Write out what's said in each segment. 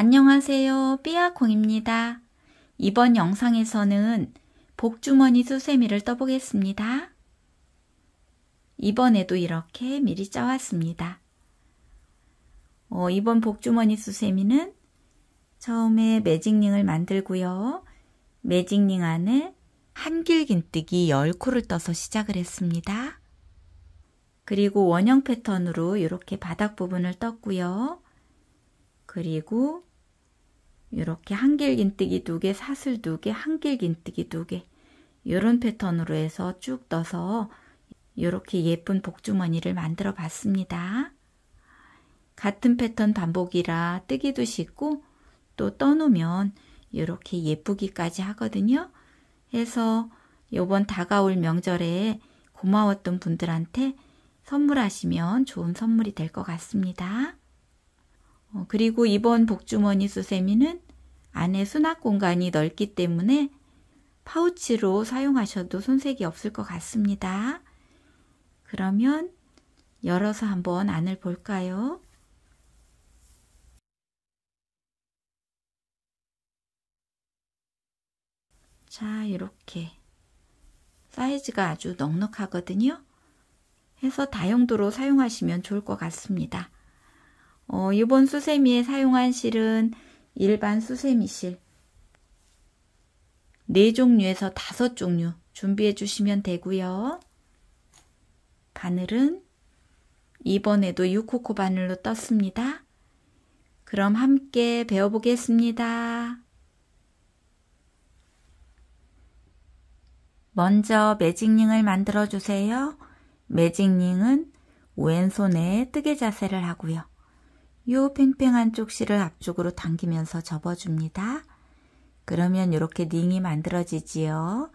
안녕하세요. 삐아콩입니다. 이번 영상에서는 복주머니 수세미를 떠보겠습니다. 이번에도 이렇게 미리 짜왔습니다. 이번 복주머니 수세미는 처음에 매직링을 만들고요. 매직링 안에 한길긴뜨기 10코를 떠서 시작을 했습니다. 그리고 원형 패턴으로 이렇게 바닥 부분을 떴고요. 그리고 이렇게 한길긴뜨기 2개, 사슬 2개, 한길긴뜨기 2개 이런 패턴으로 해서 쭉 떠서 이렇게 예쁜 복주머니를 만들어 봤습니다. 같은 패턴 반복이라 뜨기도 쉽고 또 떠놓으면 이렇게 예쁘기까지 하거든요. 해서 이번 다가올 명절에 고마웠던 분들한테 선물하시면 좋은 선물이 될 것 같습니다. 그리고 이번 복주머니 수세미는 안에 수납 공간이 넓기 때문에 파우치로 사용하셔도 손색이 없을 것 같습니다. 그러면 열어서 한번 안을 볼까요? 자, 이렇게 사이즈가 아주 넉넉하거든요. 해서 다용도로 사용하시면 좋을 것 같습니다. 이번 수세미에 사용한 실은 일반 수세미 실 4종류에서 5종류 준비해 주시면 되고요. 바늘은 이번에도 6코코 바늘로 떴습니다. 그럼 함께 배워보겠습니다. 먼저 매직링을 만들어 주세요. 매직링은 왼손에 뜨개 자세를 하고요. 요 팽팽한 쪽 실을 앞쪽으로 당기면서 접어줍니다. 그러면 이렇게 링이 만들어지지요.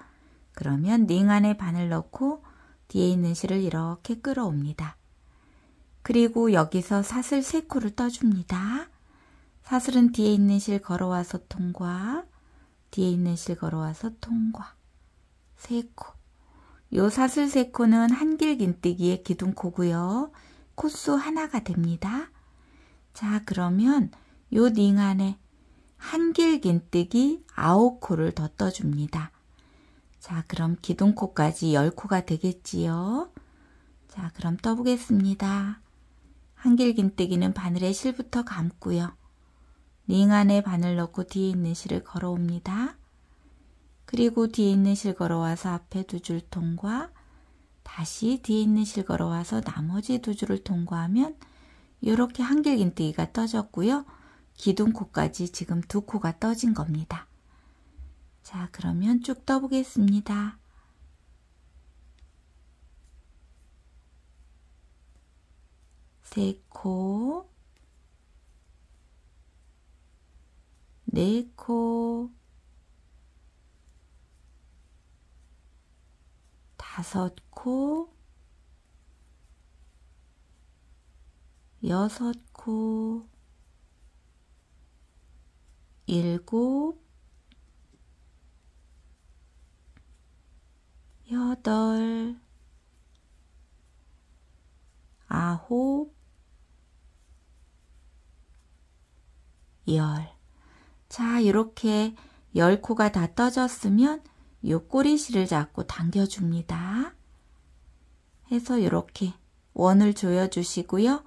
그러면 링 안에 바늘 넣고 뒤에 있는 실을 이렇게 끌어옵니다. 그리고 여기서 사슬 3코를 떠줍니다. 사슬은 뒤에 있는 실 걸어와서 통과, 뒤에 있는 실 걸어와서 통과. 3코. 요 사슬 3코는 한길긴뜨기의 기둥코고요. 코수 하나가 됩니다. 자, 그러면 요 링 안에 한길긴뜨기 9코를 더 떠줍니다. 자, 그럼 기둥코까지 10코가 되겠지요. 자, 그럼 떠보겠습니다. 한길긴뜨기는 바늘에 실부터 감고요. 링 안에 바늘 넣고 뒤에 있는 실을 걸어옵니다. 그리고 뒤에 있는 실 걸어와서 앞에 2줄 통과, 다시 뒤에 있는 실 걸어와서 나머지 2줄을 통과하면 이렇게 한길긴뜨기가 떠졌고요. 기둥코까지 지금 2코가 떠진 겁니다. 자, 그러면 쭉 떠보겠습니다. 세 코, 4코, 5코, 6코, 7, 8, 9, 10. 자, 이렇게 10코가 다 떠졌으면 요 꼬리실을 잡고 당겨줍니다. 해서 이렇게 원을 조여주시고요.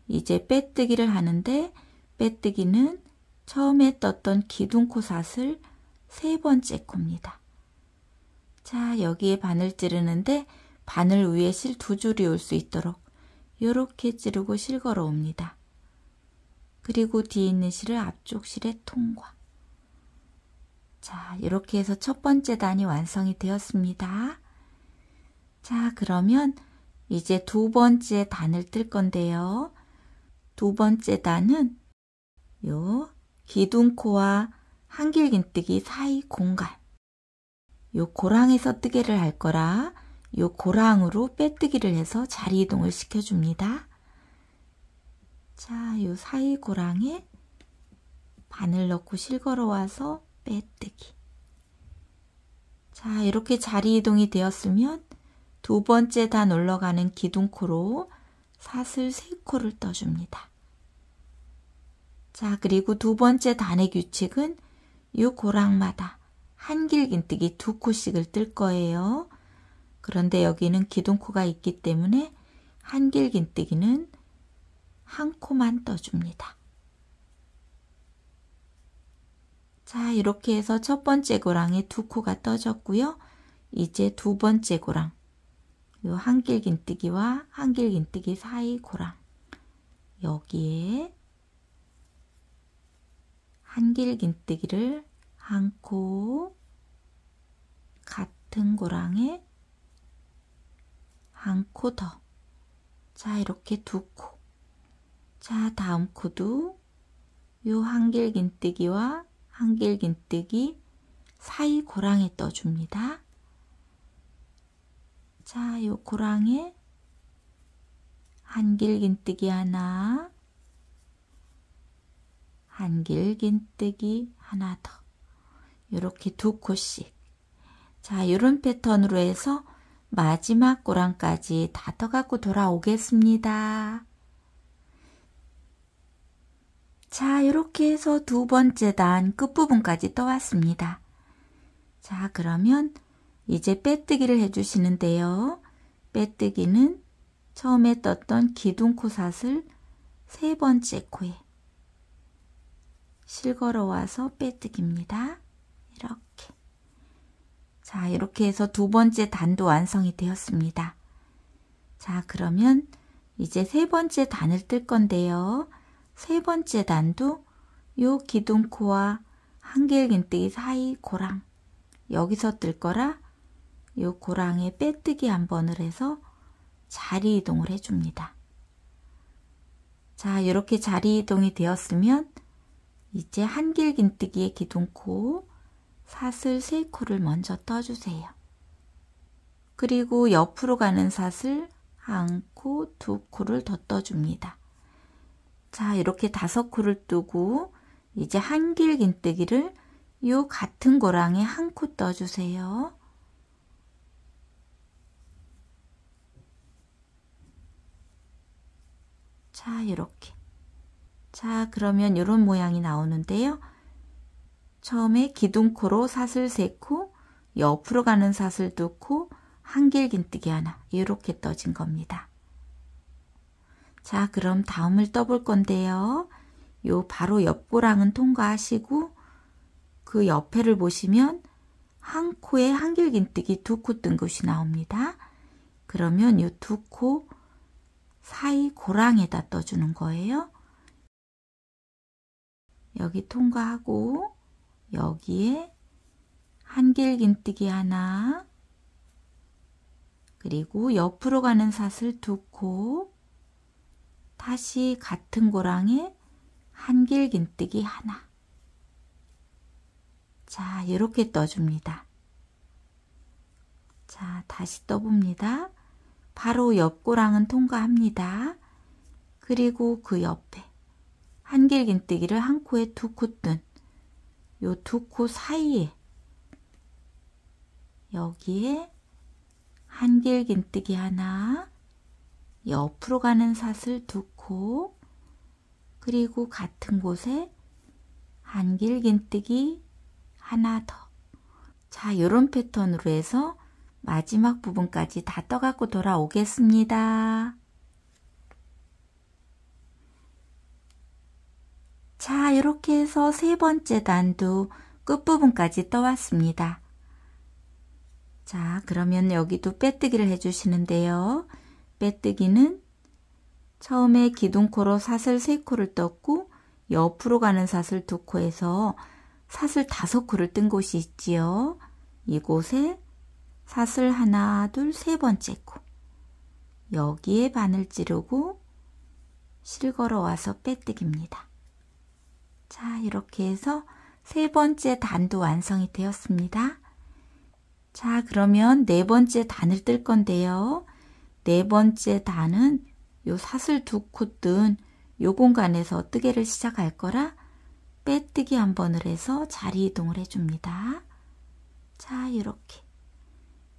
이제 빼뜨기를 하는데 빼뜨기는 처음에 떴던 기둥코 사슬 3번째 코입니다. 자, 여기에 바늘 찌르는데 바늘 위에 실 2줄이 올 수 있도록 이렇게 찌르고 실 걸어 옵니다. 그리고 뒤에 있는 실을 앞쪽 실에 통과. 자, 이렇게 해서 첫 번째 단이 완성이 되었습니다. 자, 그러면 이제 2번째 단을 뜰 건데요. 2번째 단은 요 기둥코와 한길긴뜨기 사이 공간, 요 고랑에서 뜨개를 할 거라 요 고랑으로 빼뜨기를 해서 자리 이동을 시켜줍니다. 자, 요 사이 고랑에 바늘 넣고 실 걸어와서 빼뜨기. 자, 이렇게 자리 이동이 되었으면 2번째 단 올라가는 기둥코로 사슬 3코를 떠줍니다. 자, 그리고 두 번째 단의 규칙은 이 고랑마다 한길긴뜨기 2코씩을 뜰 거예요. 그런데 여기는 기둥코가 있기 때문에 한길긴뜨기는 한 코만 떠줍니다. 자, 이렇게 해서 첫 번째 고랑에 2코가 떠졌고요. 이제 두 번째 고랑, 요 한길긴뜨기와 한길긴뜨기 사이 고랑, 여기에 한길긴뜨기를 한 코, 같은 고랑에 한 코 더. 자, 이렇게 2코. 자, 다음 코도 요 한길긴뜨기와 한길긴뜨기 사이 고랑에 떠줍니다. 자, 요 고랑에 한길긴뜨기 하나, 한길긴뜨기 하나 더. 이렇게 2코씩. 자, 이런 패턴으로 해서 마지막 고랑까지 다 떠갖고 돌아오겠습니다. 자, 이렇게 해서 두 번째 단 끝부분까지 떠왔습니다. 자, 그러면 이제 빼뜨기를 해주시는데요. 빼뜨기는 처음에 떴던 기둥코 사슬 세 번째 코에 실걸어 와서 빼뜨기입니다. 이렇게. 자, 이렇게 해서 두 번째 단도 완성이 되었습니다. 자, 그러면 이제 세 번째 단을 뜰 건데요. 세 번째 단도 요 기둥코와 한길긴뜨기 사이 고랑, 여기서 뜰 거라 요 고랑에 빼뜨기 한 번을 해서 자리 이동을 해줍니다. 자, 이렇게 자리 이동이 되었으면 이제 한길긴뜨기의 기둥코 사슬 3코를 먼저 떠주세요. 그리고 옆으로 가는 사슬 1코, 2코를 더 떠줍니다. 자, 이렇게 5코를 뜨고 이제 한길긴뜨기를 요 같은 고랑에 1코 떠주세요. 자, 이렇게. 자, 그러면 이런 모양이 나오는데요. 처음에 기둥코로 사슬 3코, 옆으로 가는 사슬 2코, 한길긴뜨기 하나, 이렇게 떠진 겁니다. 자, 그럼 다음을 떠볼 건데요. 요 바로 옆 고랑은 통과하시고 그 옆에를 보시면 한 코에 한길긴뜨기 2코 뜬 곳이 나옵니다. 그러면 이 2코 사이 고랑에다 떠주는 거예요. 여기 통과하고 여기에 한길긴뜨기 하나, 그리고 옆으로 가는 사슬 2코, 다시 같은 고랑에 한길긴뜨기 하나. 자, 이렇게 떠줍니다. 자, 다시 떠봅니다. 바로 옆 고랑은 통과합니다. 그리고 그 옆에 한길긴뜨기를 한 코에 2코 뜬 요 2코 사이에 여기에 한길긴뜨기 하나, 옆으로 가는 사슬 2코, 그리고 같은 곳에 한길긴뜨기 하나 더. 자, 이런 패턴으로 해서 마지막 부분까지 다 떠갖고 돌아오겠습니다. 자, 이렇게 해서 세 번째 단도 끝부분까지 떠왔습니다. 자, 그러면 여기도 빼뜨기를 해주시는데요. 빼뜨기는 처음에 기둥코로 사슬 3코를 떴고 옆으로 가는 사슬 2코에서 사슬 5코를 뜬 곳이 있지요. 이곳에 사슬 하나, 둘, 세 번째 코. 여기에 바늘 찌르고 실걸어 와서 빼뜨기입니다. 자, 이렇게 해서 세 번째 단도 완성이 되었습니다. 자, 그러면 네 번째 단을 뜰 건데요. 네 번째 단은 요 사슬 2코 뜬 요 공간에서 뜨개를 시작할 거라 빼뜨기 한 번을 해서 자리 이동을 해줍니다. 자, 이렇게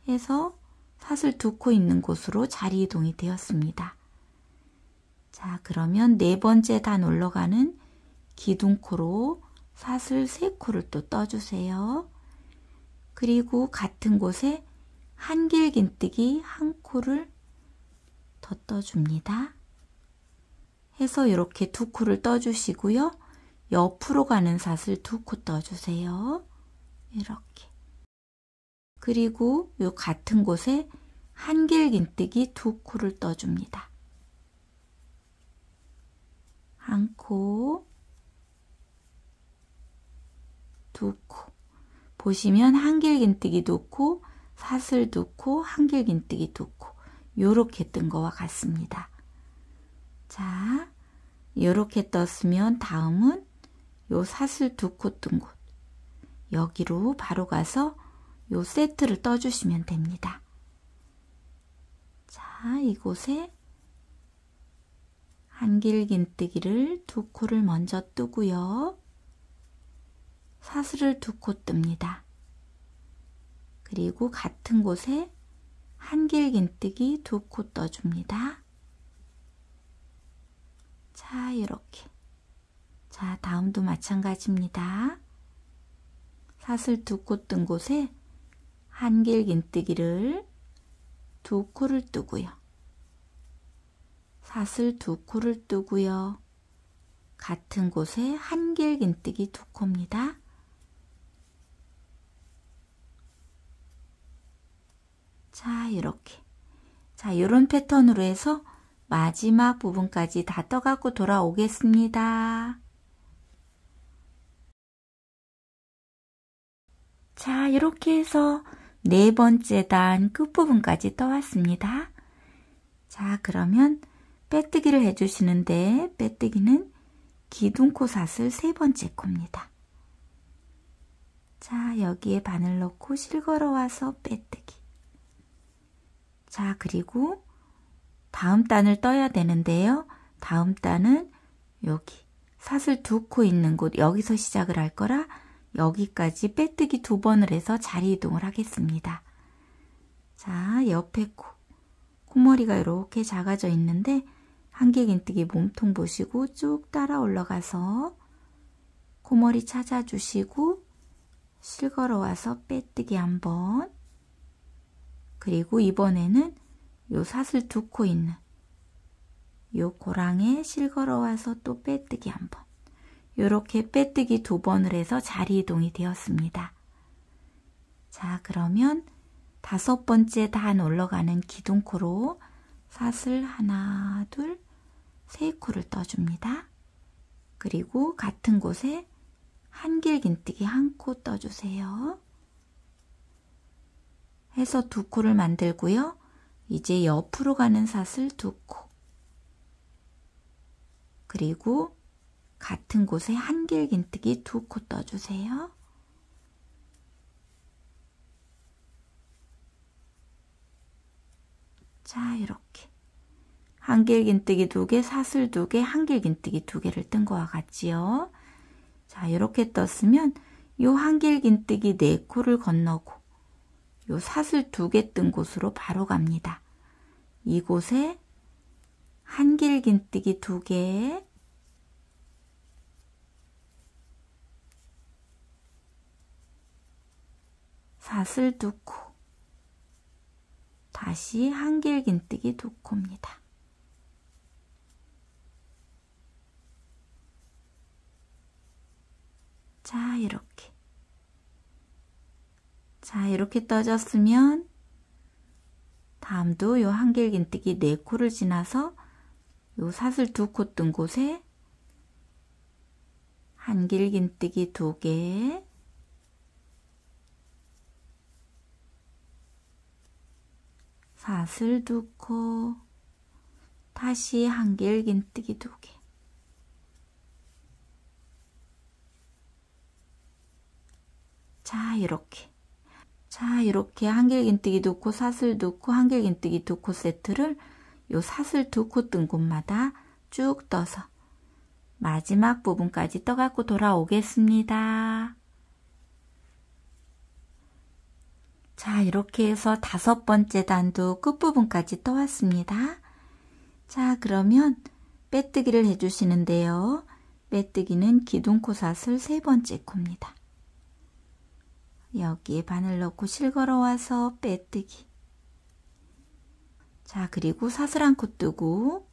해서 사슬 2코 있는 곳으로 자리 이동이 되었습니다. 자, 그러면 네 번째 단 올라가는 기둥코로 사슬 3코를 또 떠주세요. 그리고 같은 곳에 한길긴뜨기 1코를 더 떠줍니다. 해서 이렇게 2코를 떠주시고요. 옆으로 가는 사슬 2코 떠주세요. 이렇게. 그리고 요 같은 곳에 한길긴뜨기 2코를 떠줍니다. 1코, 2코. 보시면 한길긴뜨기 2코, 사슬 2코, 한길긴뜨기 2코. 요렇게 뜬 거와 같습니다. 자, 요렇게 떴으면 다음은 요 사슬 2코 뜬 곳. 여기로 바로 가서 요 세트를 떠주시면 됩니다. 자, 이곳에 한길긴뜨기를 2코를 먼저 뜨고요. 사슬을 2코 뜹니다. 그리고 같은 곳에 한길긴뜨기 2코 떠줍니다. 자, 이렇게. 자, 다음도 마찬가지입니다. 사슬 2코 뜬 곳에 한길긴뜨기를 2코를 뜨고요. 사슬 2코를 뜨고요. 같은 곳에 한길긴뜨기 2코입니다. 자, 이렇게. 자, 이런 패턴으로 해서 마지막 부분까지 다 떠갖고 돌아오겠습니다. 자, 이렇게 해서 4번째 단 끝부분까지 떠왔습니다. 자, 그러면 빼뜨기를 해주시는데 빼뜨기는 기둥코 사슬 3번째 코입니다. 자, 여기에 바늘 넣고 실걸어와서 빼뜨기. 자, 그리고 다음 단을 떠야 되는데요. 다음 단은 여기 사슬 2코 있는 곳 여기서 시작을 할 거라 여기까지 빼뜨기 2번을 해서 자리 이동을 하겠습니다. 자, 옆에 코머리가 이렇게 작아져 있는데 한길긴뜨기 몸통 보시고 쭉 따라 올라가서 코머리 찾아주시고 실걸어와서 빼뜨기 한번. 그리고 이번에는 요 사슬 2코 있는 요 고랑에 실걸어와서 또 빼뜨기 한번. 요렇게 빼뜨기 2번을 해서 자리 이동이 되었습니다. 자, 그러면 5번째 단 올라가는 기둥코로 사슬 하나, 둘, 3코를 떠줍니다. 그리고 같은 곳에 한길긴뜨기 1코 떠주세요. 해서 2코를 만들고요. 이제 옆으로 가는 사슬 2코. 그리고 같은 곳에 한길긴뜨기 2코 떠주세요. 자, 이렇게 한길긴뜨기 2개, 사슬 2개, 한길긴뜨기 2개를 뜬 거와 같지요. 자, 이렇게 떴으면 요 한길긴뜨기 4코를 건너고 요 사슬 2개 뜬 곳으로 바로 갑니다. 이곳에 한길긴뜨기 2개, 사슬 2코, 다시 한길긴뜨기 2코입니다. 자, 이렇게. 자, 이렇게 떠졌으면 다음도 요 한길긴뜨기 4코를 지나서 요 사슬 2코 뜬 곳에 한길긴뜨기 2개, 사슬 2코, 다시 한길긴뜨기 2개. 자, 이렇게. 자, 이렇게 한길긴뜨기 2코, 사슬 2코, 한길긴뜨기 2코 세트를 요 사슬 2코 뜬 곳마다 쭉 떠서 마지막 부분까지 떠갖고 돌아오겠습니다. 자, 이렇게 해서 5번째 단도 끝부분까지 떠왔습니다. 자, 그러면 빼뜨기를 해주시는데요. 빼뜨기는 기둥코 사슬 세 번째 코입니다. 여기에 바늘 넣고 실 걸어와서 빼뜨기. 자, 그리고 사슬 한 코 뜨고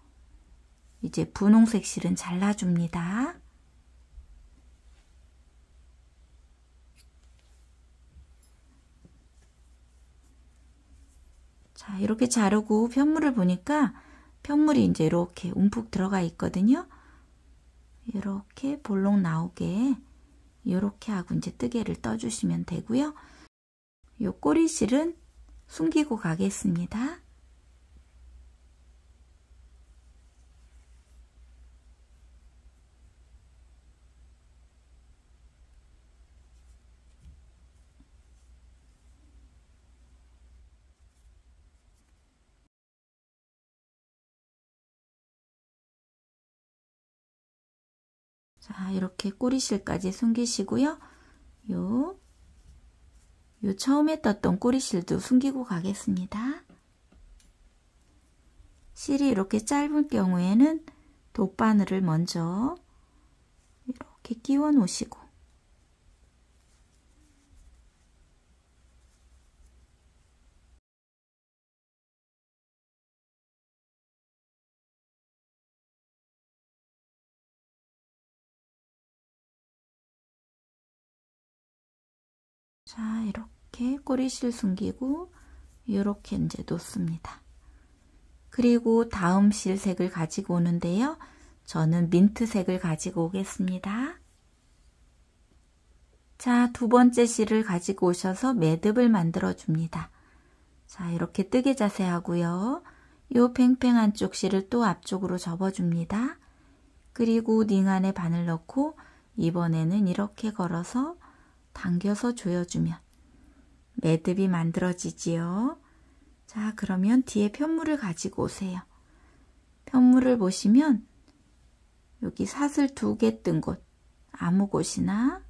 이제 분홍색 실은 잘라줍니다. 자, 이렇게 자르고 편물을 보니까 편물이 이제 이렇게 움푹 들어가 있거든요. 이렇게 볼록 나오게 이렇게 하고 이제 뜨개를 떠주시면 되고요. 요 꼬리실은 숨기고 가겠습니다. 자, 이렇게 꼬리실까지 숨기시고요. 요 처음에 떴던 꼬리실도 숨기고 가겠습니다. 실이 이렇게 짧을 경우에는 돗바늘을 먼저 이렇게 끼워 놓으시고 자, 이렇게 꼬리실 숨기고 이렇게 이제 놓습니다. 그리고 다음 실색을 가지고 오는데요. 저는 민트색을 가지고 오겠습니다. 자, 두 번째 실을 가지고 오셔서 매듭을 만들어 줍니다. 자, 이렇게 뜨개 자세 하고요. 요 팽팽한 쪽 실을 또 앞쪽으로 접어 줍니다. 그리고 링 안에 바늘 넣고 이번에는 이렇게 걸어서 당겨서 조여주면 매듭이 만들어지지요. 자, 그러면 뒤에 편물을 가지고 오세요. 편물을 보시면 여기 사슬 2개 뜬 곳, 아무 곳이나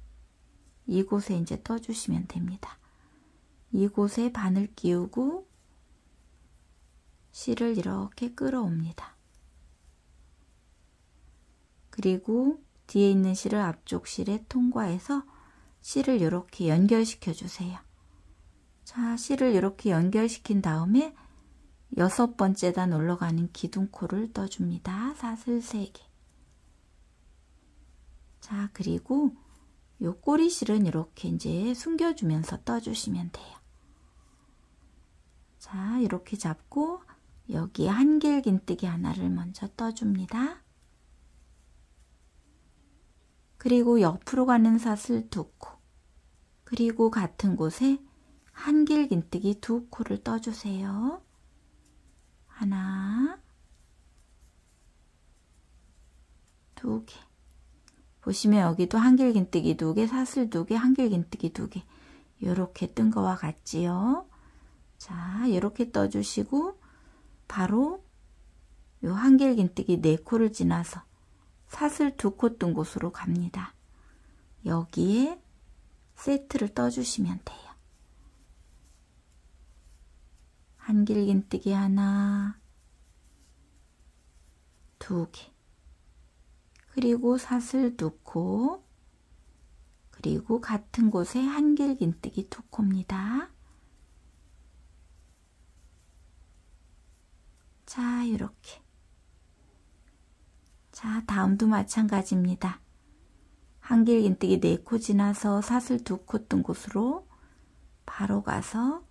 이곳에 이제 떠주시면 됩니다. 이곳에 바늘 끼우고 실을 이렇게 끌어옵니다. 그리고 뒤에 있는 실을 앞쪽 실에 통과해서 실을 이렇게 연결시켜 주세요. 자, 실을 이렇게 연결시킨 다음에 6번째 단 올라가는 기둥코를 떠줍니다. 사슬 3개. 자, 그리고 요 꼬리실은 이렇게 이제 숨겨주면서 떠주시면 돼요. 자, 이렇게 잡고 여기에 한길긴뜨기 하나를 먼저 떠줍니다. 그리고 옆으로 가는 사슬 2코, 그리고 같은 곳에 한길긴뜨기 2코를 떠주세요. 하나, 2개. 보시면 여기도 한길긴뜨기 2개, 사슬 2개, 한길긴뜨기 2개 이렇게 뜬 거와 같지요. 자, 이렇게 떠주시고 바로 요 한길긴뜨기 4코를 지나서 사슬 2코 뜬 곳으로 갑니다. 여기에 세트를 떠주시면 돼요. 한길긴뜨기 하나, 2개, 그리고 사슬 2코, 그리고 같은 곳에 한길긴뜨기 2코입니다. 자, 이렇게. 자, 다음도 마찬가지입니다. 한길긴뜨기 4코 지나서 사슬 2코 뜬 곳으로 바로 가서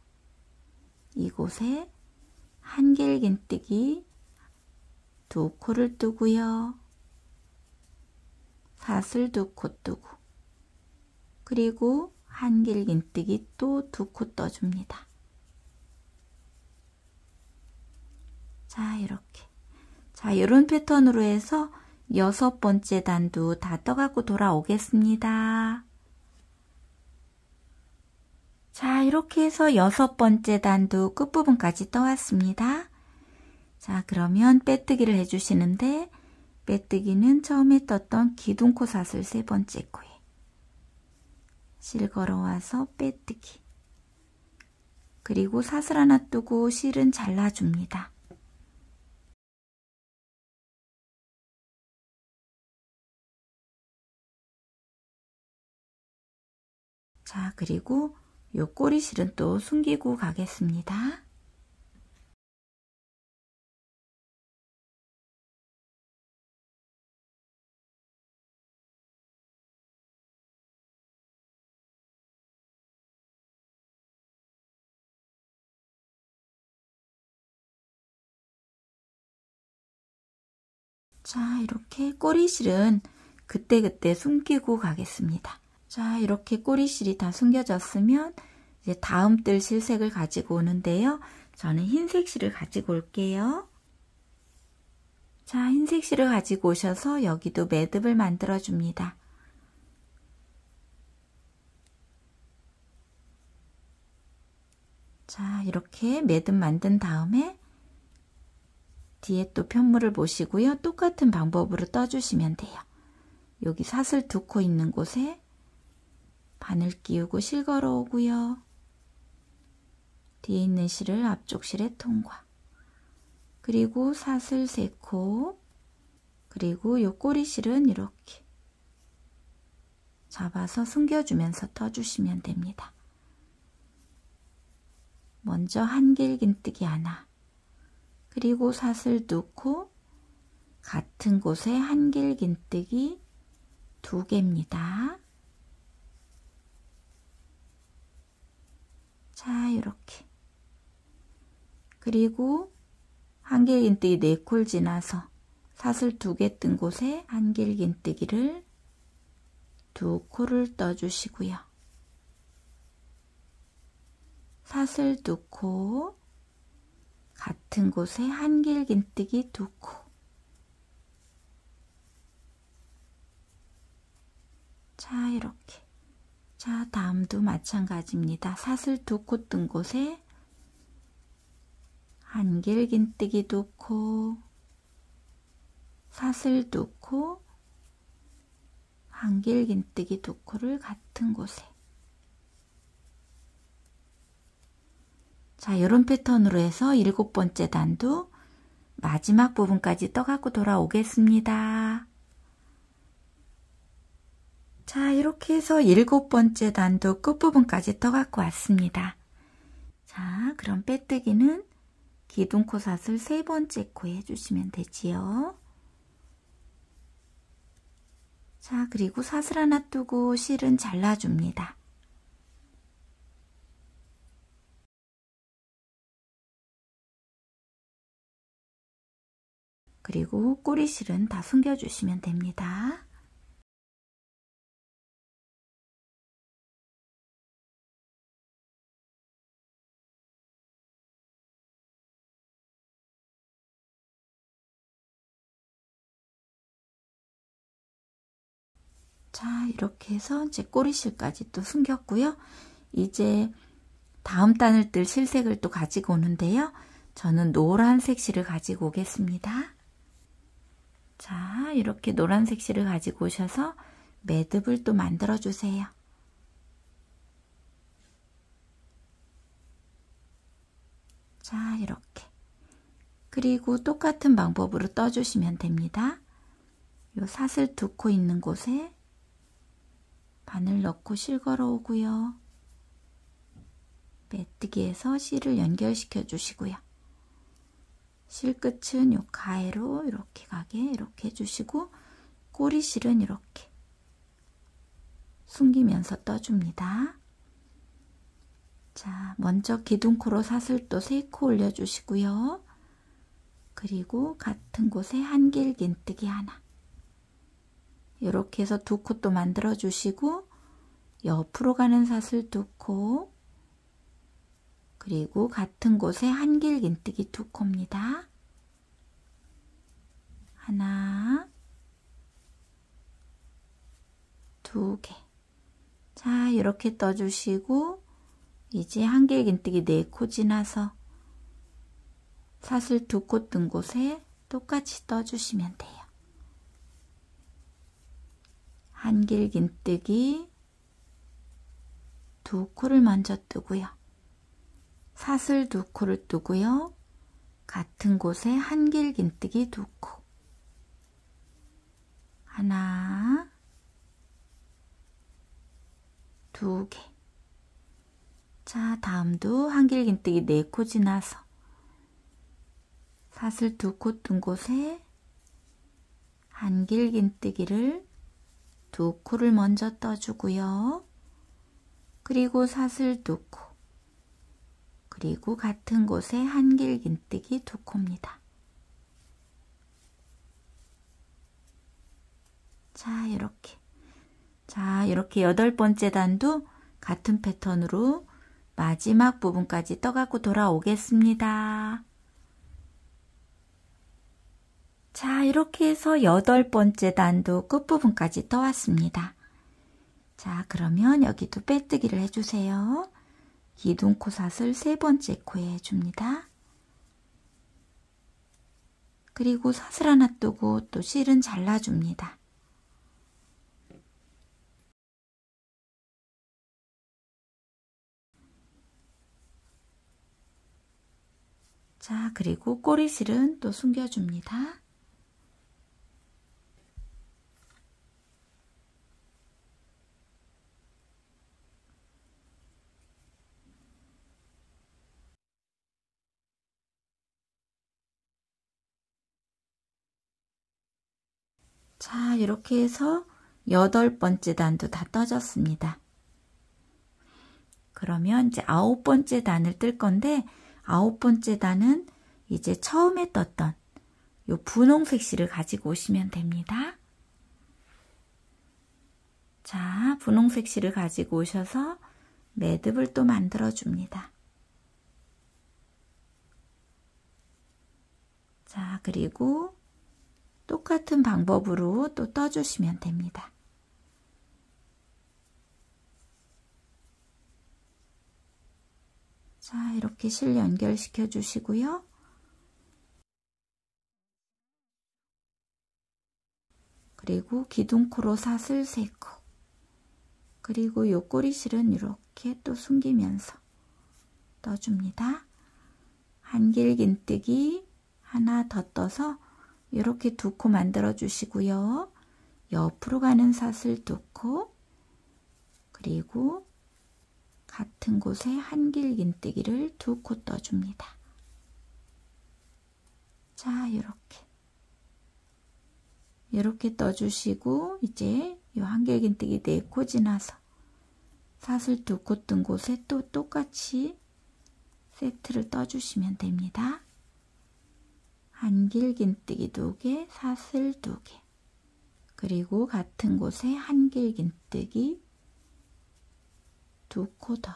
이곳에 한길긴뜨기 2코를 뜨고요. 사슬 2코 뜨고, 그리고 한길긴뜨기 또 2코 떠줍니다. 자, 이렇게. 자, 이런 패턴으로 해서 6번째 단도 다 떠갖고 돌아오겠습니다. 자, 이렇게 해서 6번째 단도 끝부분까지 떠왔습니다. 자, 그러면 빼뜨기를 해주시는데, 빼뜨기는 처음에 떴던 기둥코 사슬 3번째 코에 실 걸어와서 빼뜨기, 그리고 사슬 하나 뜨고 실은 잘라줍니다. 자, 그리고 요 꼬리실은 또 숨기고 가겠습니다. 자, 이렇게 꼬리실은 그때그때 숨기고 가겠습니다. 자, 이렇게 꼬리실이 다 숨겨졌으면 이제 다음 뜰 실색을 가지고 오는데요. 저는 흰색 실을 가지고 올게요. 자, 흰색 실을 가지고 오셔서 여기도 매듭을 만들어 줍니다. 자, 이렇게 매듭 만든 다음에 뒤에 또 편물을 보시고요. 똑같은 방법으로 떠주시면 돼요. 여기 사슬 2코 있는 곳에 바늘 끼우고 실 걸어오고요. 뒤에 있는 실을 앞쪽 실에 통과. 그리고 사슬 3코, 그리고 요 꼬리실은 이렇게 잡아서 숨겨주면서 떠주시면 됩니다. 먼저 한길긴뜨기 하나, 그리고 사슬 2코, 같은 곳에 한길긴뜨기 2개입니다. 자, 이렇게. 그리고 한길긴뜨기 4콜 지나서 사슬 2개 뜬 곳에 한길긴뜨기를 2코를 떠주시고요. 사슬 2코, 같은 곳에 한길긴뜨기 2코. 자, 이렇게. 자, 다음도 마찬가지입니다. 사슬 2코 뜬 곳에 한길긴뜨기 2코, 사슬 2코, 한길긴뜨기 2코를 같은 곳에. 자, 이런 패턴으로 해서 7번째 단도 마지막 부분까지 떠갖고 돌아오겠습니다. 자, 이렇게 해서 7번째 단도 끝부분까지 떠갖고 왔습니다. 자, 그럼 빼뜨기는 기둥코 사슬 3번째 코에 해주시면 되지요. 자, 그리고 사슬 하나 뜨고 실은 잘라줍니다. 그리고 꼬리실은 다 숨겨주시면 됩니다. 자, 이렇게 해서 이제 꼬리실까지 또 숨겼고요. 이제 다음 단을 뜰 실색을 또 가지고 오는데요. 저는 노란색 실을 가지고 오겠습니다. 자, 이렇게 노란색 실을 가지고 오셔서 매듭을 또 만들어 주세요. 자, 이렇게. 그리고 똑같은 방법으로 떠주시면 됩니다. 요 사슬 2코 있는 곳에 바늘 넣고 실 걸어오고요. 빼뜨기에서 실을 연결시켜 주시고요. 실 끝은 요 가해로 이렇게 가게 이렇게 해주시고 꼬리실은 이렇게 숨기면서 떠줍니다. 자, 먼저 기둥코로 사슬 또 3코 올려주시고요. 그리고 같은 곳에 한길긴뜨기 하나. 이렇게 해서 2코 또 만들어 주시고 옆으로 가는 사슬 2코, 그리고 같은 곳에 한길긴뜨기 2코입니다. 하나, 2개. 자, 이렇게 떠주시고 이제 한길긴뜨기 4코 지나서 사슬 2코 뜬 곳에 똑같이 떠주시면 돼요. 한길긴뜨기 2코를 먼저 뜨고요. 사슬 2코를 뜨고요. 같은 곳에 한길긴뜨기 2코. 하나, 2개. 자, 다음도 한길긴뜨기 4코 지나서 사슬 2코 뜬 곳에 한길긴뜨기를 2코를 먼저 떠주고요. 그리고 사슬 2코, 그리고 같은 곳에 한길긴뜨기 2코입니다. 자, 이렇게. 자, 이렇게 8번째 단도 같은 패턴으로 마지막 부분까지 떠갖고 돌아오겠습니다. 자, 이렇게 해서 8번째 단도 끝부분까지 떠왔습니다. 자, 그러면 여기도 빼뜨기를 해주세요. 기둥코 사슬 3번째 코에 해줍니다. 그리고 사슬 하나 뜨고 또 실은 잘라줍니다. 자, 그리고 꼬리실은 또 숨겨줍니다. 자, 이렇게 해서 8번째 단도 다 떠졌습니다. 그러면 이제 9번째 단을 뜰 건데 9번째 단은 이제 처음에 떴던 요 분홍색 실을 가지고 오시면 됩니다. 자, 분홍색 실을 가지고 오셔서 매듭을 또 만들어 줍니다. 자, 그리고 똑같은 방법으로 또 떠주시면 됩니다. 자, 이렇게 실 연결시켜 주시고요. 그리고 기둥코로 사슬 3코, 그리고 요 꼬리실은 이렇게 또 숨기면서 떠줍니다. 한길긴뜨기 하나 더 떠서 이렇게 2코 만들어 주시고요. 옆으로 가는 사슬 2코, 그리고 같은 곳에 한길긴뜨기를 2코 떠줍니다. 자, 이렇게 떠주시고 이제 이 한길긴뜨기 4코 지나서 사슬 2코 뜬 곳에 또 똑같이 세트를 떠주시면 됩니다. 한길긴뜨기 2개, 사슬 2개, 그리고 같은 곳에 한길긴뜨기 2코 더.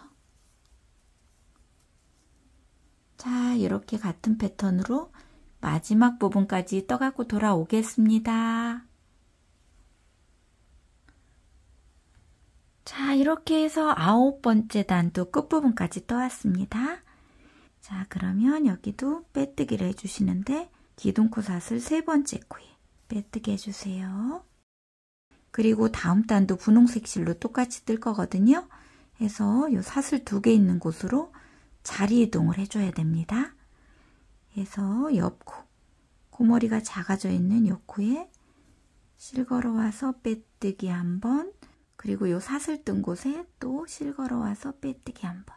자, 이렇게 같은 패턴으로 마지막 부분까지 떠갖고 돌아오겠습니다. 자, 이렇게 해서 9번째 단도 끝부분까지 떠왔습니다. 자, 그러면 여기도 빼뜨기를 해주시는데 기둥코 사슬 3번째 코에 빼뜨기 해주세요. 그리고 다음 단도 분홍색 실로 똑같이 뜰 거거든요. 해서 요 사슬 2개 있는 곳으로 자리 이동을 해줘야 됩니다. 해서 옆코, 고머리가 작아져 있는 요 코에 실 걸어와서 빼뜨기 한 번, 그리고 요 사슬 뜬 곳에 또 실 걸어와서 빼뜨기 한 번.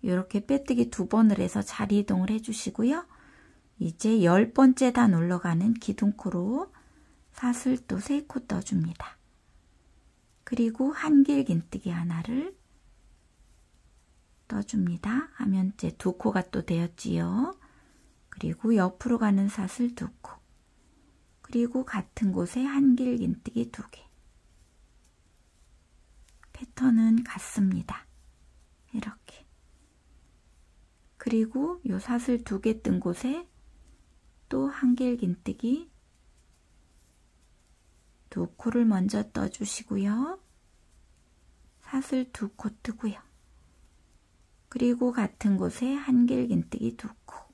이렇게 빼뜨기 2번을 해서 자리 이동을 해주시고요. 이제 10번째 단 올라가는 기둥코로 사슬 또 3코 떠줍니다. 그리고 한길긴뜨기 하나를 떠줍니다. 하면 이제 2코가 또 되었지요. 그리고 옆으로 가는 사슬 2코, 그리고 같은 곳에 한길긴뜨기 2개. 패턴은 같습니다. 이렇게. 그리고 요 사슬 2개 뜬 곳에 또 한길긴뜨기 2코를 먼저 떠주시고요. 사슬 2코 뜨고요. 그리고 같은 곳에 한길긴뜨기 2코.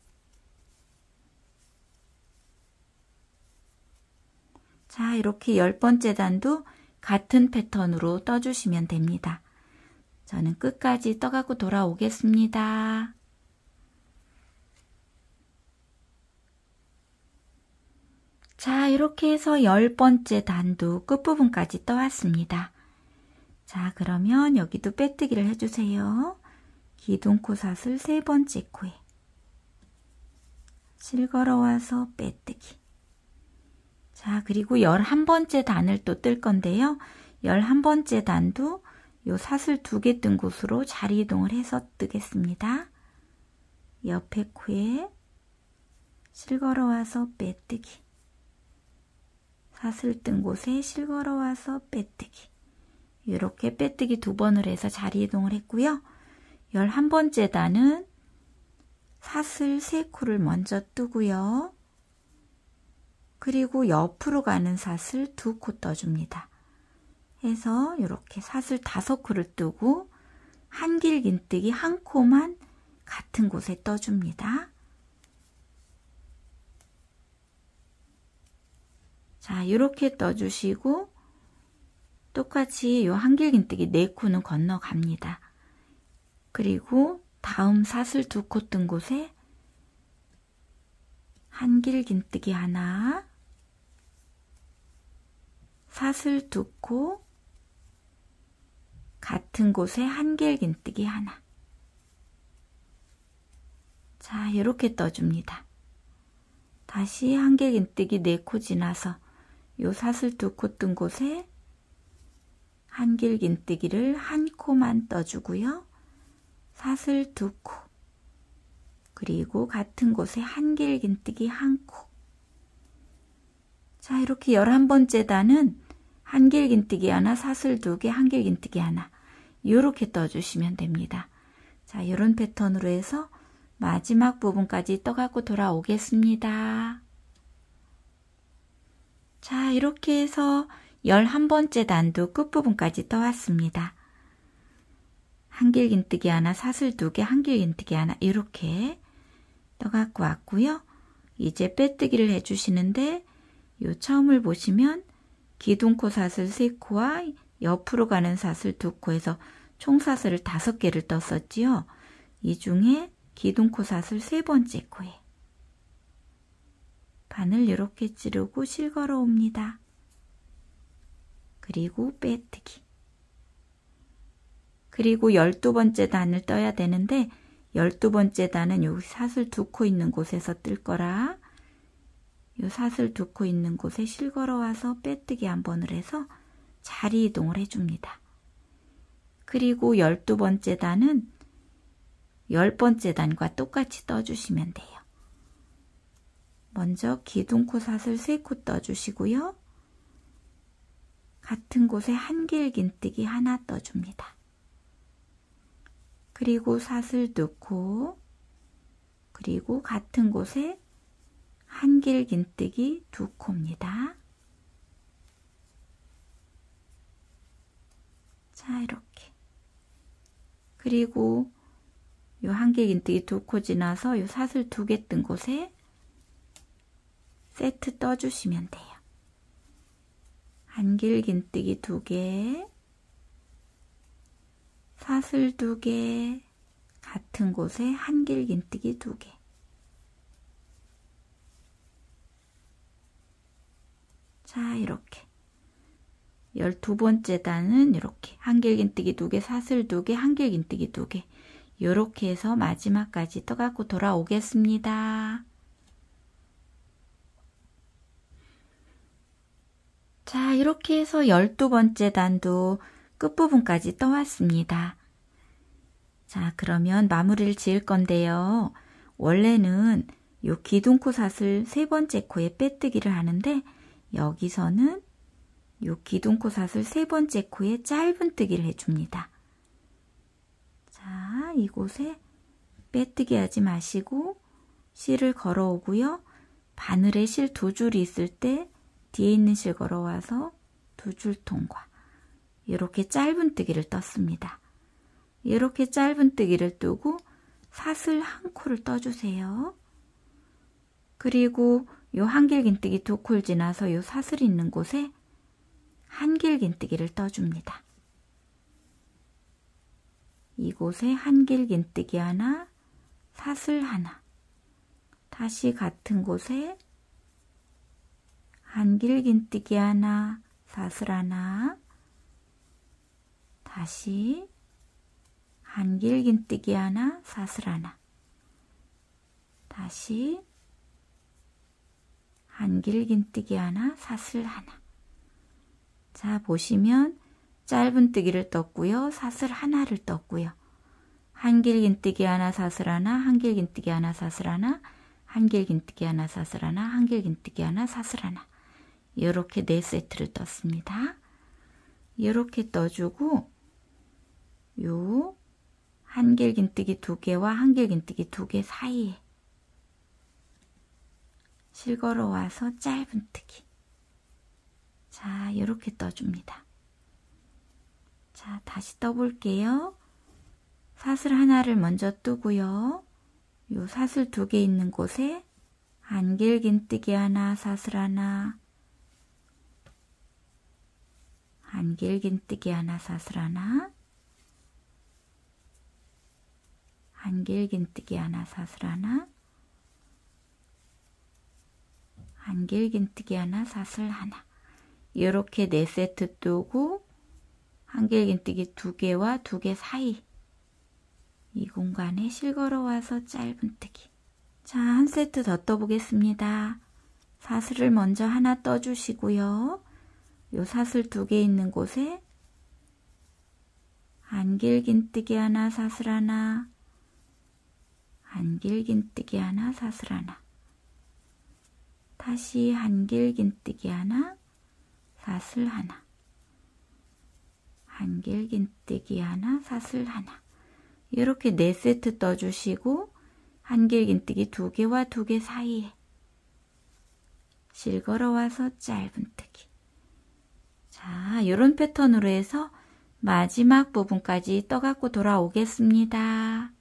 자, 이렇게 10번째 단도 같은 패턴으로 떠주시면 됩니다. 저는 끝까지 떠갖고 돌아오겠습니다. 자, 이렇게 해서 10번째 단도 끝부분까지 떠왔습니다. 자, 그러면 여기도 빼뜨기를 해주세요. 기둥코 사슬 세 번째 코에 실 걸어와서 빼뜨기. 자, 그리고 11번째 단을 또 뜰 건데요. 11번째 단도 요 사슬 2개 뜬 곳으로 자리 이동을 해서 뜨겠습니다. 옆에 코에 실 걸어와서 빼뜨기. 사슬 뜬 곳에 실 걸어와서 빼뜨기. 이렇게 빼뜨기 2번을 해서 자리 이동을 했고요. 11번째 단은 사슬 3코를 먼저 뜨고요. 그리고 옆으로 가는 사슬 2코 떠줍니다. 해서 이렇게 사슬 5코를 뜨고 한길긴뜨기 1코만 같은 곳에 떠줍니다. 자, 이렇게 떠주시고 똑같이 요 한길긴뜨기 4코는 건너갑니다. 그리고 다음 사슬 2코 뜬 곳에 한길긴뜨기 하나, 사슬 2코, 같은 곳에 한길긴뜨기 하나. 자, 이렇게 떠줍니다. 다시 한길긴뜨기 4코 지나서 요 사슬 2코 뜬 곳에 한길긴뜨기를 1코만 떠주고요. 사슬 2코, 그리고 같은 곳에 한길긴뜨기 1코. 자, 이렇게 11번째 단은 한길긴뜨기 하나, 사슬 2개, 한길긴뜨기 하나 이렇게 떠주시면 됩니다. 자, 이런 패턴으로 해서 마지막 부분까지 떠갖고 돌아오겠습니다. 자, 이렇게 해서 11번째 단도 끝부분까지 떠왔습니다. 한길긴뜨기 하나, 사슬 2개, 한길긴뜨기 하나 이렇게 떠갖고 왔고요. 이제 빼뜨기를 해주시는데 요 처음을 보시면 기둥코 사슬 3코와 옆으로 가는 사슬 2코에서 총 사슬을 5개를 떴었지요. 이 중에 기둥코 사슬 3번째 코에 바늘 이렇게 찌르고 실 걸어 옵니다. 그리고 빼뜨기. 그리고 12번째 단을 떠야 되는데 12번째 단은 여기 사슬 2코 있는 곳에서 뜰 거라 요 사슬 2코 있는 곳에 실 걸어와서 빼뜨기 한 번을 해서 자리 이동을 해줍니다. 그리고 12번째 단은 10번째 단과 똑같이 떠주시면 돼요. 먼저 기둥코 사슬 3코 떠주시고요. 같은 곳에 한길긴뜨기 하나 떠줍니다. 그리고 사슬 2코, 그리고 같은 곳에 한길긴뜨기 2코입니다. 자, 이렇게. 그리고 요 한길긴뜨기 2코 지나서 요 사슬 2개 뜬 곳에 세트 떠주시면 돼요. 한길긴뜨기 2개, 사슬 2개, 같은 곳에 한길긴뜨기 2개. 자, 이렇게 12번째 단은 이렇게 한길긴뜨기 2개, 사슬 2개, 한길긴뜨기 2개 이렇게 해서 마지막까지 떠갖고 돌아오겠습니다. 자, 이렇게 해서 12번째 단도 끝부분까지 떠왔습니다. 자, 그러면 마무리를 지을 건데요. 원래는 요 기둥코 사슬 3번째 코에 빼뜨기를 하는데 여기서는 요 기둥코 사슬 3번째 코에 짧은 뜨기를 해줍니다. 자, 이곳에 빼뜨기 하지 마시고 실을 걸어오고요. 바늘에 실 2줄이 있을 때 뒤에 있는 실 걸어와서 2줄 통과. 이렇게 짧은 뜨기를 떴습니다. 이렇게 짧은 뜨기를 뜨고 사슬 1코를 떠주세요. 그리고 요 한길긴뜨기 2코를 지나서 요 사슬이 있는 곳에 한길긴뜨기를 떠줍니다. 이곳에 한길긴뜨기 하나, 사슬 하나, 다시 같은 곳에 한길긴뜨기 하나, 사슬 하나, 다시 한길긴뜨기 하나, 사슬 하나. 다시 한길긴뜨기 하나, 사슬 하나. 자, 보시면 짧은뜨기를 떴고요. 사슬 하나를 떴고요. 한길긴뜨기 하나, 사슬 하나, 한길긴뜨기 하나, 사슬 하나, 한길긴뜨기 하나, 사슬 하나, 한길긴뜨기 하나, 사슬 하나. 이렇게 4세트를 떴습니다. 이렇게 떠주고 요 한길긴뜨기 2개와 한길긴뜨기 2개 사이에 실걸어 와서 짧은뜨기. 자, 이렇게 떠줍니다. 자, 다시 떠볼게요. 사슬 하나를 먼저 뜨고요. 요 사슬 2개 있는 곳에 한길긴뜨기 하나, 사슬 하나, 한길긴뜨기 하나, 사슬 하나, 한길긴뜨기 하나, 사슬 하나, 한길긴뜨기 하나, 사슬 하나. 이렇게 4세트 뜨고 한길긴뜨기 2개와 2개 사이 이 공간에 실걸어 와서 짧은뜨기. 자, 한 세트 더 떠보겠습니다. 사슬을 먼저 하나 떠주시고요. 요 사슬 2개 있는 곳에 한길긴뜨기 하나, 사슬 하나, 한길긴뜨기 하나, 사슬 하나. 다시 한길긴뜨기 하나, 사슬 하나, 한길긴뜨기 하나, 사슬 하나. 이렇게 4세트 떠주시고 한길긴뜨기 2개와 2개 사이에 실걸어 와서 짧은뜨기. 자, 이런 패턴으로 해서 마지막 부분까지 떠갖고 돌아오겠습니다.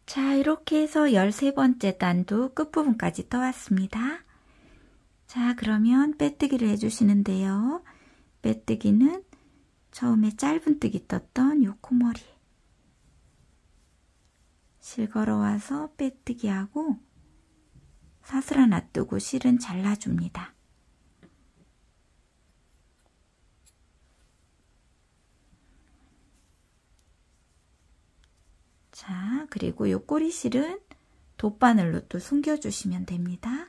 자, 이렇게 해서 13번째 단도 끝부분까지 떠왔습니다. 자, 그러면 빼뜨기를 해주시는데요. 빼뜨기는 처음에 짧은뜨기 떴던 요 코머리에 실걸어 와서 빼뜨기 하고 사슬 하나 뜨고 실은 잘라줍니다. 자, 그리고 요 꼬리실은 돗바늘로 또 숨겨주시면 됩니다.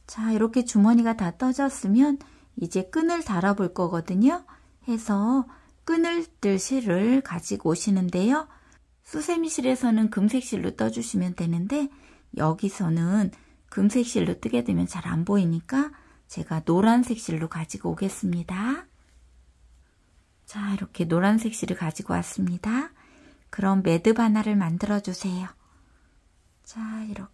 자, 이렇게 주머니가 다 떠졌으면 이제 끈을 달아 볼 거거든요. 해서 끈을 뜰 실을 가지고 오시는데요. 수세미 실에서는 금색 실로 떠주시면 되는데 여기서는 금색 실로 뜨게 되면 잘 안 보이니까 제가 노란색 실로 가지고 오겠습니다. 자, 이렇게 노란색 실을 가지고 왔습니다. 그럼 매듭 하나를 만들어 주세요. 자, 이렇게.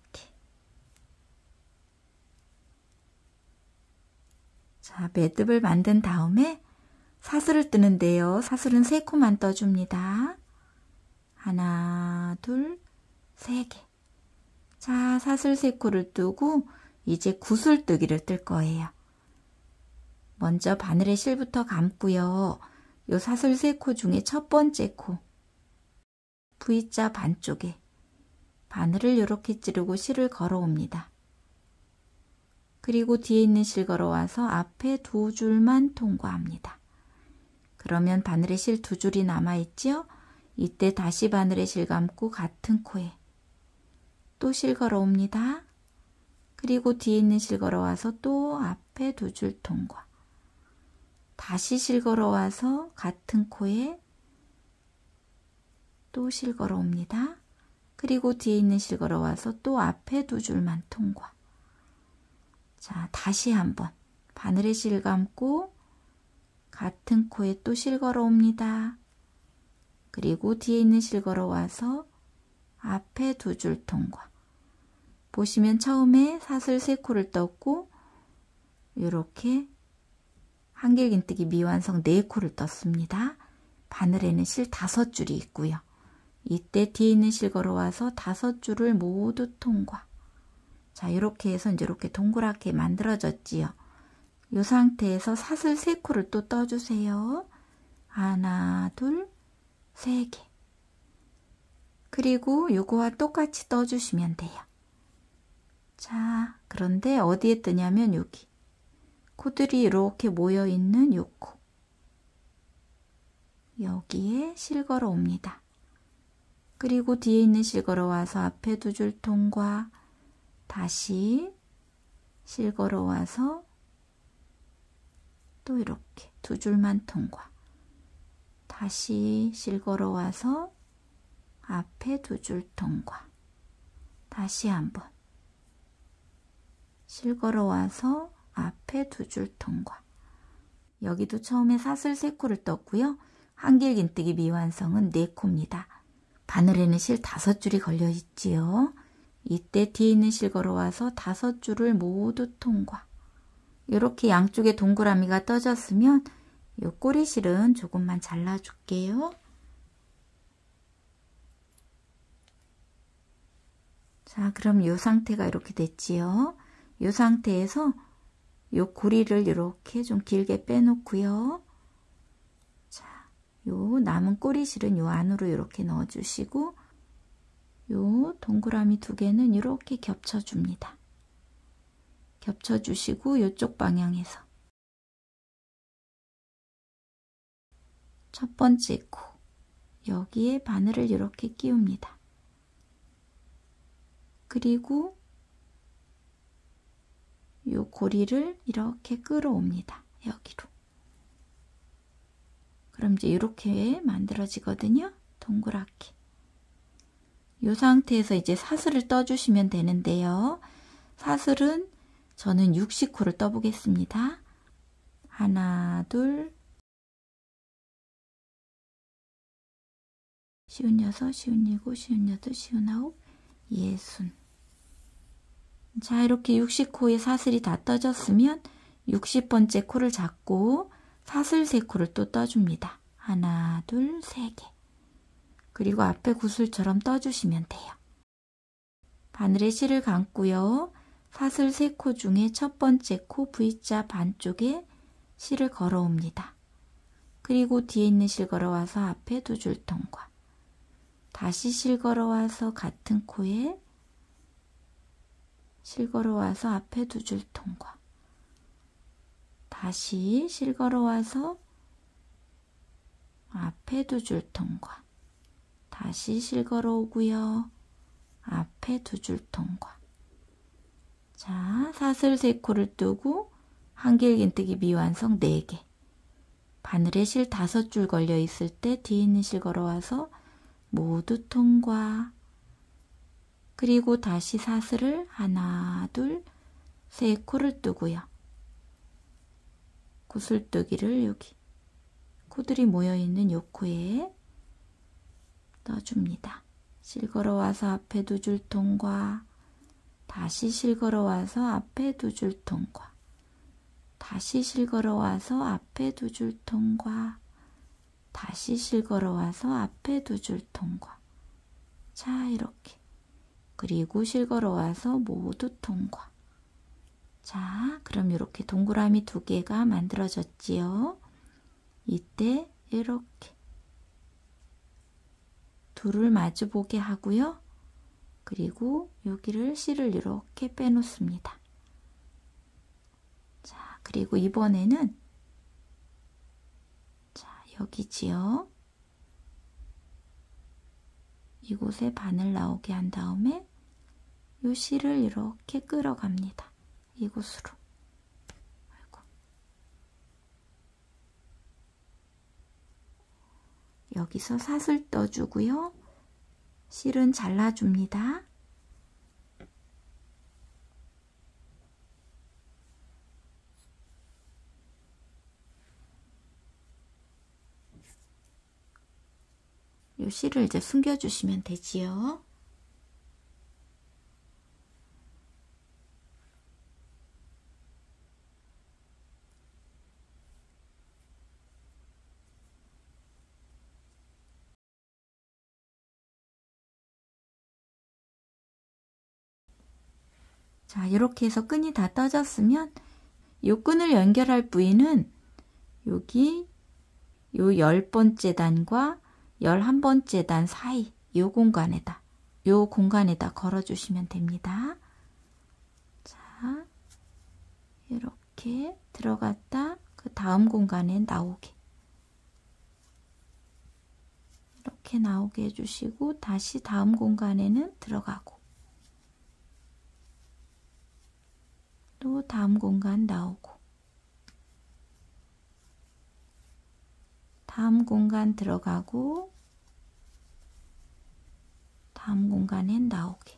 자, 매듭을 만든 다음에 사슬을 뜨는데요. 사슬은 3코만 떠줍니다. 하나, 둘, 3개. 자, 사슬 3코를 뜨고 이제 구슬뜨기를 뜰 거예요. 먼저 바늘의 실부터 감고요. 요 사슬 3코 중에 첫 번째 코 V자 반쪽에 바늘을 이렇게 찌르고 실을 걸어옵니다. 그리고 뒤에 있는 실 걸어와서 앞에 2줄만 통과합니다. 그러면 바늘에 실 2줄이 남아있죠? 이때 다시 바늘에 실 감고 같은 코에 또 실 걸어옵니다. 그리고 뒤에 있는 실 걸어와서 또 앞에 2줄 통과. 다시 실 걸어와서 같은 코에 또 실 걸어옵니다. 그리고 뒤에 있는 실 걸어와서 또 앞에 2줄만 통과. 자, 다시 한번 바늘에 실 감고 같은 코에 또 실 걸어옵니다. 그리고 뒤에 있는 실 걸어와서 앞에 2줄 통과. 보시면 처음에 사슬 3코를 떴고 이렇게 한길긴뜨기 미완성 4코를 떴습니다. 바늘에는 실 5줄이 있고요. 이때 뒤에 있는 실 걸어와서 5줄을 모두 통과. 자, 이렇게 해서 이제 이렇게 동그랗게 만들어졌지요. 이 상태에서 사슬 3코를 또 떠주세요. 하나, 둘, 3개. 그리고 요거와 똑같이 떠주시면 돼요. 자, 그런데 어디에 뜨냐면 여기. 코들이 이렇게 모여있는 요 코. 여기에 실 걸어 옵니다. 그리고 뒤에 있는 실 걸어 와서 앞에 2줄 통과, 다시 실 걸어 와서 또 이렇게 2줄만 통과, 다시 실 걸어 와서 앞에 2줄 통과, 다시 한번 실 걸어 와서 앞에 2줄 통과. 여기도 처음에 사슬 3코를 떴고요. 한길긴뜨기 미완성은 4코입니다. 바늘에는 실 5줄이 걸려 있지요. 이때 뒤에 있는 실 걸어와서 5줄을 모두 통과. 이렇게 양쪽에 동그라미가 떠졌으면 이 꼬리실은 조금만 잘라줄게요. 자, 그럼 이 상태가 이렇게 됐지요. 이 상태에서 이 고리를 이렇게 좀 길게 빼놓고요. 자, 요 남은 꼬리실은 요 안으로 이렇게 넣어주시고, 요 동그라미 2개는 이렇게 겹쳐줍니다. 겹쳐주시고 이쪽 방향에서 첫 번째 코, 여기에 바늘을 이렇게 끼웁니다. 그리고 요 고리를 이렇게 끌어옵니다. 여기로. 그럼 이제 이렇게 만들어지거든요. 동그랗게. 이 상태에서 이제 사슬을 떠주시면 되는데요. 사슬은 저는 60코를 떠보겠습니다. 하나, 둘, 56, 57, 58, 59, 60. 자, 이렇게 60코의 사슬이 다 떠졌으면 60번째 코를 잡고 사슬 3코를 또 떠줍니다. 하나, 둘, 3개. 그리고 앞에 구슬처럼 떠주시면 돼요. 바늘에 실을 감고요. 사슬 3코 중에 첫 번째 코 V자 반쪽에 실을 걸어옵니다. 그리고 뒤에 있는 실 걸어와서 앞에 2줄 통과. 다시 실 걸어와서 같은 코에 실 걸어와서 앞에 2줄 통과. 다시 실 걸어와서 앞에 2줄 통과. 다시 실 걸어오고요. 앞에 2줄 통과. 자, 사슬 3코를 뜨고 한길긴뜨기 미완성 4개. 바늘에 실 5줄 걸려 있을 때 뒤에 있는 실 걸어와서 모두 통과. 그리고 다시 사슬을 하나, 둘, 3코를 뜨고요. 구슬뜨기를 여기 코들이 모여있는 요 코에 떠줍니다. 실 걸어와서 앞에 2줄 통과, 다시 실 걸어와서 앞에 2줄 통과, 다시 실 걸어와서 앞에 2줄 통과, 다시 실 걸어와서 앞에 2줄 통과. 자, 이렇게. 그리고 실 걸어와서 모두 통과. 자, 그럼 이렇게 동그라미 2개가 만들어졌지요. 이때 이렇게 둘을 마주보게 하고요. 그리고 여기를 실을 이렇게 빼놓습니다. 자, 그리고 이번에는 자, 여기지요. 이곳에 바늘 나오게 한 다음에 이 실을 이렇게 끌어갑니다. 이곳으로. 아이고. 여기서 사슬 떠주고요. 실은 잘라줍니다. 이 실을 이제 숨겨주시면 되지요. 자, 이렇게 해서 끈이 다 떠졌으면 이 끈을 연결할 부위는 여기 요 10번째 단과 11번째 단 사이 요 공간에다 걸어주시면 됩니다. 자, 이렇게 들어갔다 그 다음 공간에 나오게 이렇게 나오게 해주시고 다시 다음 공간에는 들어가고 또 다음 공간 나오고 다음 공간 들어가고 다음 공간엔 나오게.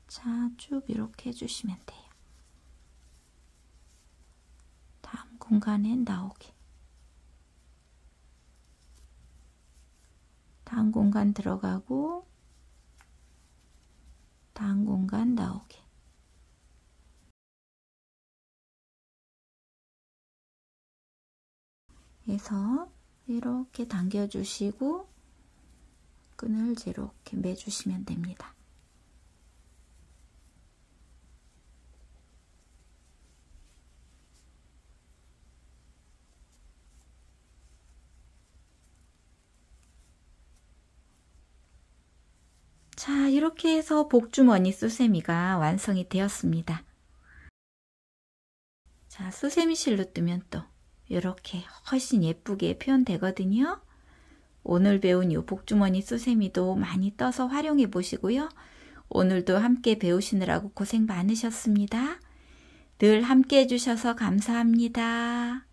자, 쭉 이렇게 해주시면 돼요. 다음 공간엔 나오게. 다음 공간 들어가고 다음 공간 나오게. 해서 이렇게 당겨주시고 끈을 이렇게 매주시면 됩니다. 자, 이렇게 해서 복주머니 수세미가 완성이 되었습니다. 자, 수세미 실로 뜨면 또 이렇게 훨씬 예쁘게 표현되거든요. 오늘 배운 이 복주머니 수세미도 많이 떠서 활용해 보시고요. 오늘도 함께 배우시느라고 고생 많으셨습니다. 늘 함께 해주셔서 감사합니다.